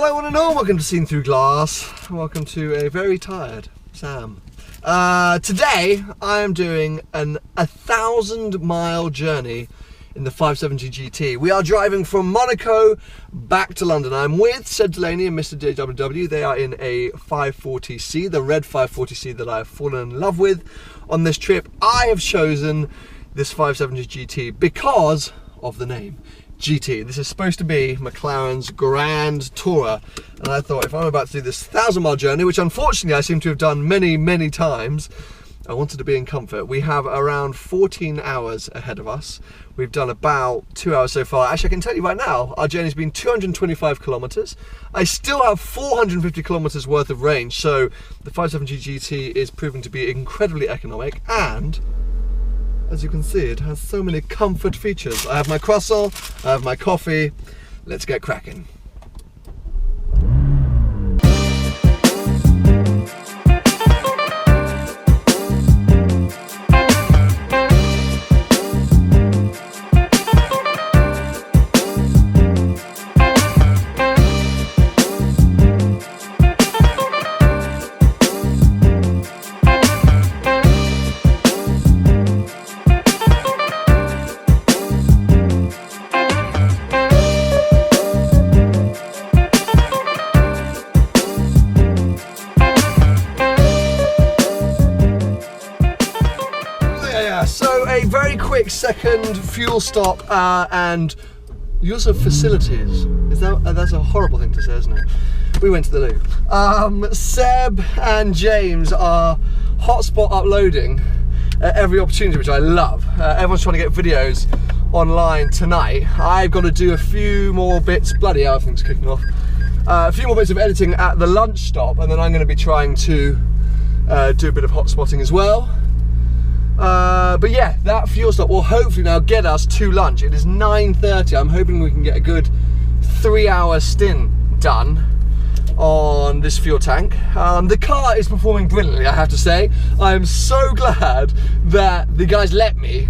Hello one and all, welcome to Seen Through Glass. Welcome to a very tired Sam. Today I am doing an 1,000-mile journey in the 570 GT. We are driving from Monaco back to London. I'm with Seb Delaney and Mr. DWW. They are in a 540C, the red 540C that I have fallen in love with on this trip. I have chosen this 570 GT because of the name. GT. This is supposed to be McLaren's Grand Tourer, and I thought if I'm about to do this 1,000-mile journey, which unfortunately I seem to have done many times, I wanted to be in comfort. We have around 14 hours ahead of us. We've done about 2 hours so far. Actually, I can tell you right now, our journey's been 225 kilometers. I still have 450 kilometers worth of range, so the 570 GT is proving to be incredibly economic, and as you can see, it has so many comfort features. I have my croissant, I have my coffee. Let's get cracking. So a very quick second fuel stop and use of facilities. That's a horrible thing to say, isn't it? We went to the loo. Seb and James are hotspot uploading at every opportunity, which I love. Everyone's trying to get videos online tonight. I've got to do a few more bits. Bloody hell, everything's kicking off. A few more bits of editing at the lunch stop, and then I'm going to be trying to do a bit of hotspotting as well. But yeah, that fuel stop will hopefully now get us to lunch. It is 9:30. I'm hoping we can get a good 3-hour stint done on this fuel tank. The car is performing brilliantly, I have to say. I am so glad that the guys let me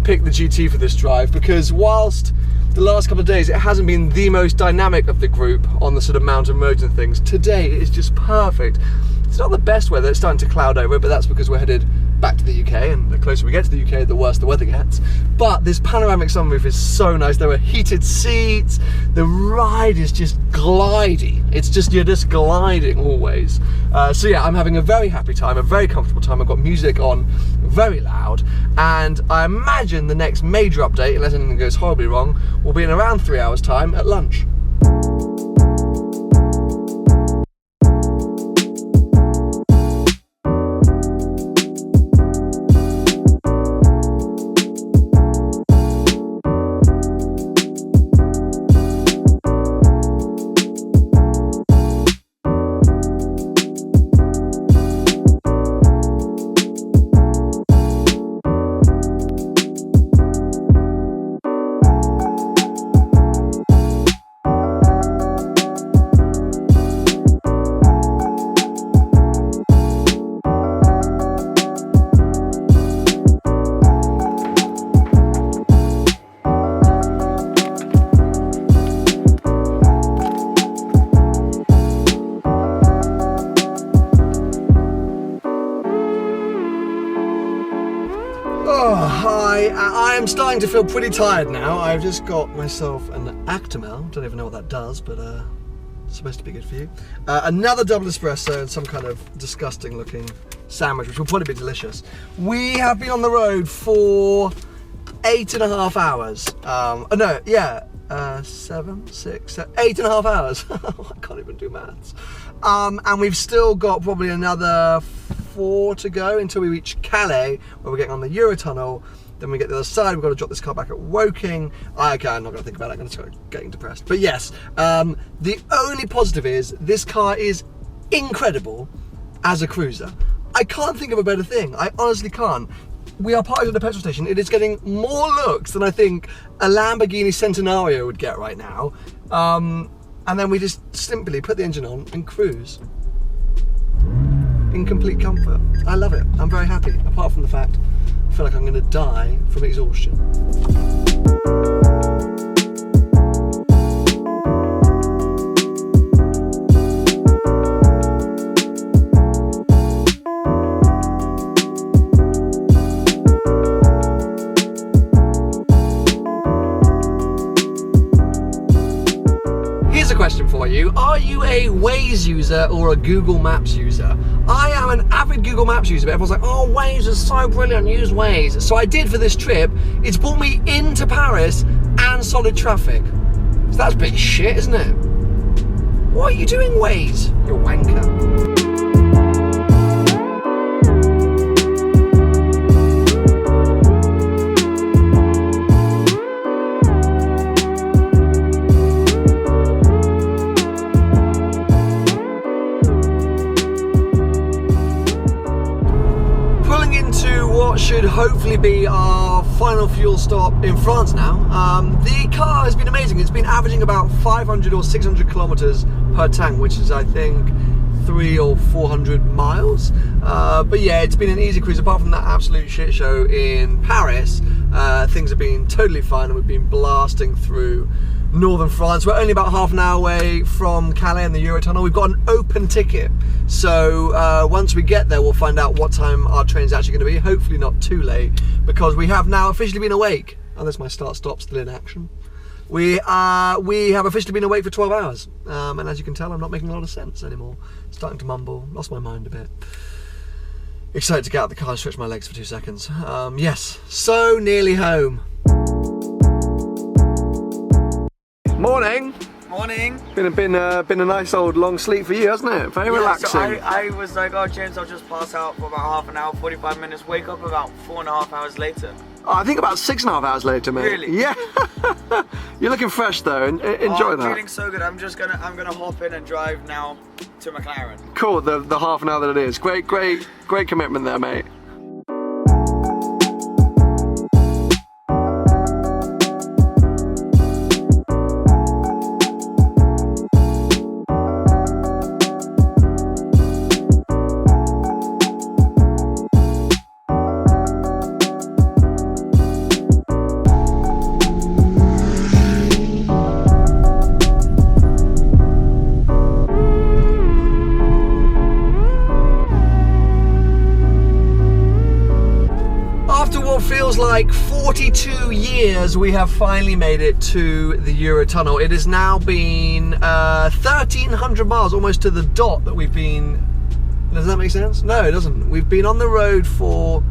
pick the GT for this drive, because whilst the last couple of days it hasn't been the most dynamic of the group on the sort of mountain roads and things, today it is just perfect. It's not the best weather, it's starting to cloud over, but that's because we're headed back to the UK, and the closer we get to the UK, the worse the weather gets. But this panoramic sunroof is so nice. There are heated seats. The ride is just glidey. It's just, you're just gliding always. So yeah, I'm having a very happy time, a very comfortable time. I've got music on very loud, and I imagine the next major update, unless anything goes horribly wrong, will be in around 3 hours time at lunch. I am starting to feel pretty tired now. I've just got myself an Actimel. Don't even know what that does, but it's supposed to be good for you. Another double espresso and some kind of disgusting looking sandwich, which will probably be delicious. We have been on the road for 8.5 hours. 8.5 hours. I can't even do maths. And we've still got probably another 4 to go until we reach Calais, where we're getting on the Eurotunnel. Then we get the other side, we've got to drop this car back at Woking. Okay, I'm not going to think about it, I'm going to start getting depressed. But yes, the only positive is this car is incredible as a cruiser. I can't think of a better thing. I honestly can't. We are parked at a petrol station. It is getting more looks than I think a Lamborghini Centenario would get right now. And then we just simply put the engine on and cruise in complete comfort. I love it. I'm very happy, apart from the fact I feel like I'm going to die from exhaustion. here's a question for you. Are you a Waze user or a Google Maps user? I am an avid Google Maps user, but everyone's like, oh, Waze is so brilliant, use Waze. So I did for this trip. It's brought me into Paris and solid traffic. So that's a bit shit, isn't it? What are you doing, Waze? You wanker. Should hopefully be our final fuel stop in France now. The car has been amazing. It's been averaging about 500 or 600 kilometers per tank, which is I think 300 or 400 miles. But yeah, it's been an easy cruise. Apart from that absolute shit show in Paris, things have been totally fine, and we've been blasting through northern France. We're only about half an hour away from Calais and the Eurotunnel. We've got an open ticket, so once we get there we'll find out what time our train's actually going to be. Hopefully not too late, because we have now officially been awake. Oh, there's my start-stop still in action. We have officially been awake for 12 hours, and as you can tell, I'm not making a lot of sense anymore. Starting to mumble, lost my mind a bit. Excited to get out of the car and stretch my legs for 2 seconds. Yes, so nearly home. Morning. Morning. Been a nice old long sleep for you, hasn't it? Very relaxing. So I was like, oh James, I'll just pass out for about half an hour, 45 minutes, wake up about 4.5 hours later. Oh, I think about 6.5 hours later, mate. Really? Yeah. You're looking fresh though, and enjoy that. I'm feeling so good. I'm gonna hop in and drive now to McLaren. Cool, the half an hour that it is. Great commitment there, mate. Feels like 42 years we have finally made it to the Eurotunnel. It has now been 1,300 miles, almost to the dot that we've been. Does that make sense? No, it doesn't. We've been on the road for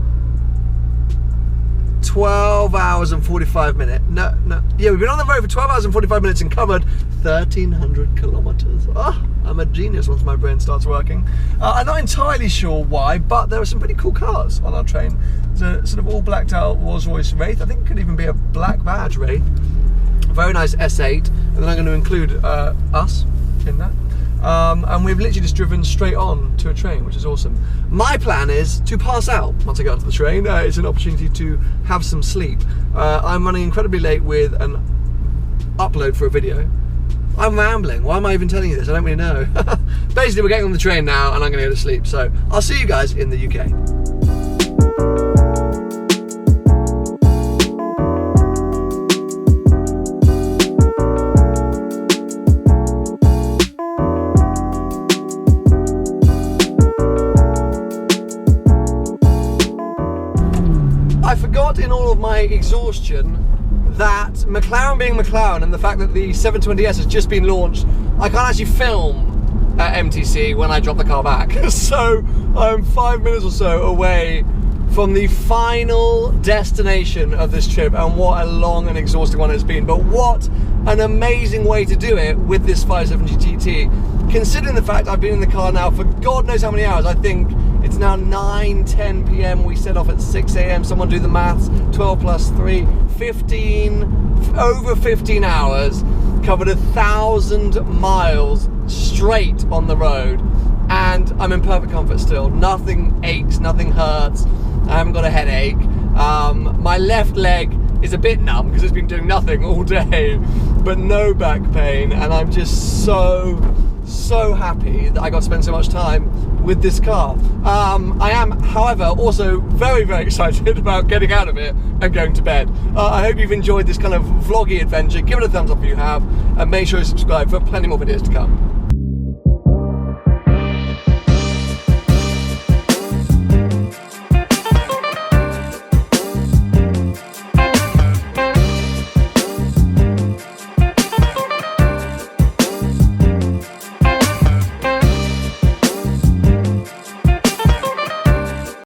12 hours and 45 minutes. No. Yeah, we've been on the road for 12 hours and 45 minutes and covered 1,300 kilometers. Oh, I'm a genius once my brain starts working. I'm not entirely sure why, but there are some pretty cool cars on our train. There's a sort of all blacked out Rolls-Royce Wraith. I think it could even be a black badge Wraith. Very nice S8, and then I'm going to include us in that. And we've literally just driven straight on to a train, which is awesome. My plan is to pass out once I get onto the train. It's an opportunity to have some sleep. I'm running incredibly late with an upload for a video. I'm rambling. Why am I even telling you this? I don't really know. Basically, we're getting on the train now and I'm going to go to sleep. So I'll see you guys in the UK. I forgot in all of my exhaustion that McLaren being McLaren and the fact that the 720S has just been launched, I can't actually film at MTC when I drop the car back. So I'm 5 minutes or so away from the final destination of this trip, and what a long and exhausting one it's been. But what an amazing way to do it with this 570 GT, considering the fact I've been in the car now for God knows how many hours. I think it's now 9-10 p.m. We set off at 6 a.m. Someone do the maths. 12 plus 3, 15, over 15 hours, covered 1,000 miles straight on the road, and I'm in perfect comfort still. Nothing aches, nothing hurts. I haven't got a headache. My left leg is a bit numb because it's been doing nothing all day, but no back pain, and I'm just so happy that I got to spend so much time with this car. I am, however, also very excited about getting out of it and going to bed. I hope you've enjoyed this kind of vloggy adventure. Give it a thumbs up if you have, and make sure you subscribe for plenty more videos to come.